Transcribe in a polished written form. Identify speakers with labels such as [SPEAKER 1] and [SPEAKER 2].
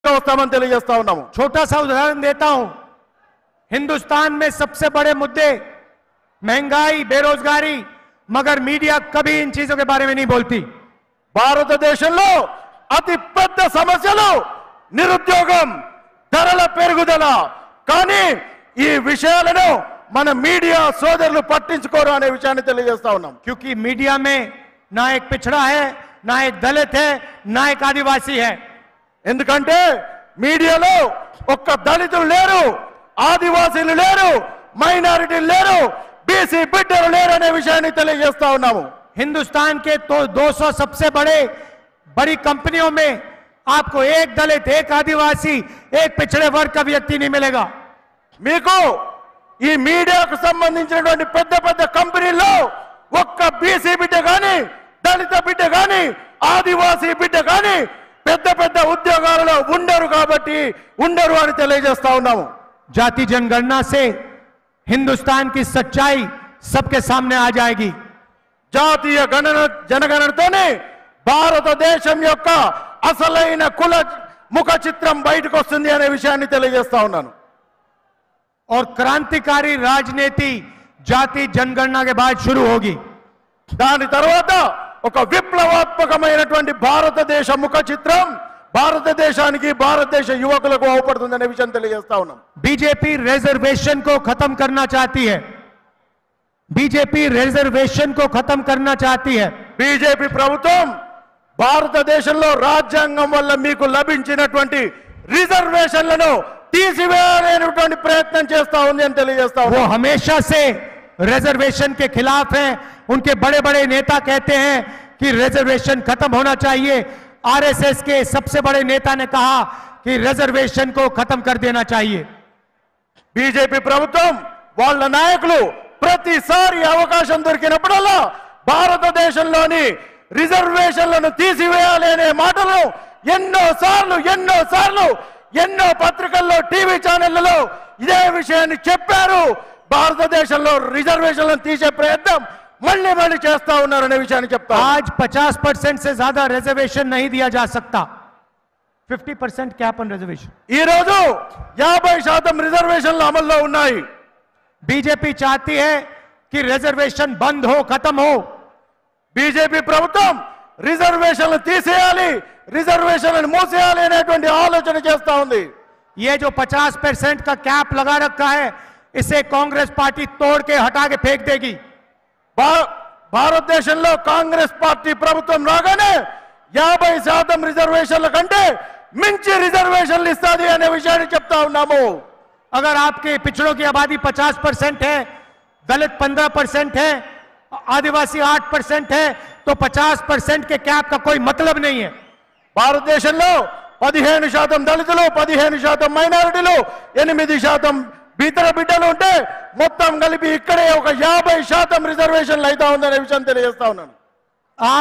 [SPEAKER 1] తీసుకువస్తామని తెలియజేస్తా ఉన్నాము.
[SPEAKER 2] छोटा सा उदाहरण देता हूं, हिंदुस्तान में सबसे बड़े मुद्दे महंगाई, बेरोजगारी, मगर मीडिया कभी इन चीजों के बारे में नहीं बोलती.
[SPEAKER 1] భారతదేశంలో అతి పెద్ద సమస్యలు నిరుద్యోగం, ధరల పెరుగుదల, కానీ ఈ విషయాలను మన మీడియా సోదరులు పట్టించుకోరు అనే విషయాన్ని తెలియజేస్తా ఉన్నాం.
[SPEAKER 2] क्योंकि मीडिया में ना एक पिछड़ा है, ना एक दलित है, ना एक आदिवासी है.
[SPEAKER 1] ఎందుకంటే మీడియాలో ఒక్క దళితులు లేరు, ఆదివాసీలు లేరు, మైనారిటీలు లేరు, బీసీ బిడ్డలు లేరు అనే విషయాన్ని తెలియజేస్తా ఉన్నాము.
[SPEAKER 2] हिंदुस्तान के तो 200 सबसे बड़ी कंपनियों में आपको एक दलित, एक आदिवासी, एक पिछड़े वर्ग का व्यक्ति नहीं मिलेगा.
[SPEAKER 1] మీకు ఈ మీడియాకు సంబంధించినటువంటి పెద్ద పెద్ద కంపెనీల్లో ఒక్క బీసీ బిడ్డ కానీ, దళిత బిడ్డ కానీ, ఆదివాసీ బిడ్డ కానీ పెద్ద పెద్ద ఉద్యోగాలలో ఉండరు, కాబట్టి ఉండరు అని తెలియజేస్తా ఉన్నాము.
[SPEAKER 2] जाति जनगणना से हिंदुस्तान की सच्चाई सबके सामने आ जाएगी.
[SPEAKER 1] జాతీయ జనగణనతోనే భారతదేశం యొక్క అసలైన కుల ముఖ చిత్రం బయటకు వస్తుంది అనే విషయాన్ని తెలియజేస్తా ఉన్నాను.
[SPEAKER 2] और क्रांतिकारी राजनीति जाति जनगणना के बाद शुरू होगी.
[SPEAKER 1] దాని తర్వాత ఒక విప్లవాత్మకమైనటువంటి భారతదేశ ముఖ చిత్రం భారతదేశానికి, భారతదేశ యువకులకు అవపడుతుందనే విషయం తెలియజేస్తా ఉన్నాం.
[SPEAKER 2] बीजेपी रिजर्वेशन को खत्म करना चाहती है. बीजेपी रिजर्वेशन को खत्म करना चाहती है.
[SPEAKER 1] బీజేపీ ప్రభుత్వం భారతదేశంలో రాజ్యాంగం వల్ల మీకు లభించినటువంటి రిజర్వేషన్లను తీసివేయాలనేటువంటి ప్రయత్నం చేస్తా ఉంది అని తెలియజేస్తా
[SPEAKER 2] वो हमेशा से रिजर्वेशन के खिलाफ हैं. उनके बड़े बड़े नेता कहते हैं कि रिजर्वेशन खत्म होना चाहिए. आरएसएस के सबसे बड़े नेता ने कहा कि रिजर्वेशन को खत्म कर देना चाहिए.
[SPEAKER 1] బీజేపీ ప్రభుత్వం వాళ్ళ నాయకులు ప్రతిసారి అవకాశం దొరికినప్పుడల్లా భారతదేశంలోని రిజర్వేషన్లను తీసివేయాలి అనే మాటలు ఎన్నోసార్లు ఎన్నో పత్రికల్లో, టీవీ ఛానళ్లలో ఇదే విషయాన్ని చెప్పారు. భారతదేశంలో రిజర్వేషన్లను తీసే ప్రయత్నం మళ్ళీ చేస్తా ఉన్నారనే విషయాన్ని చెప్తా.
[SPEAKER 2] आज 50% से ज्यादा रिजर्वेशन नहीं दिया जा सकता. 50% कैप ऑन रिजर्वेशन.
[SPEAKER 1] ఈ రోజు 50% రిజర్వేషన్లు అమల్లో ఉన్నాయి.
[SPEAKER 2] बीजेपी चाहती है कि रिजर्वेशन बंद हो, खत्म हो.
[SPEAKER 1] బీజేపీ ప్రభుత్వం రిజర్వేషన్లు తీసేయాలి, రిజర్వేషన్లను మూసేయాలి అనేటువంటి ఆలోచన చేస్తా ఉంది.
[SPEAKER 2] ये जो 50% का कैप लगा रखा है, इसे कांग्रेस पार्टी तोड़ के हटा के फेंक देगी.
[SPEAKER 1] భారతదేశంలో కాంగ్రెస్ పార్టీ ప్రభుత్వం రాగానే 50% రిజర్వేషన్ల కంటే మించి రిజర్వేషన్లు ఇస్తాది అనే విషయాన్ని చెప్తా ఉన్నాము.
[SPEAKER 2] अगर आपके पिछड़ों की आबादी 50% है, दलित 15% है, आदिवासी 8% है, तो 50% के कैप का कोई मतलब नहीं है.
[SPEAKER 1] భారతదేశంలో 15% దళితులు, 15% మైనారిటీలు, 8% ఇతర బిడ్డలు ఉంటే మొత్తం కలిపి ఇక్కడే ఒక 50% రిజర్వేషన్లు అవుతా ఉందనే విషయం తెలియజేస్తా ఉన్నాను.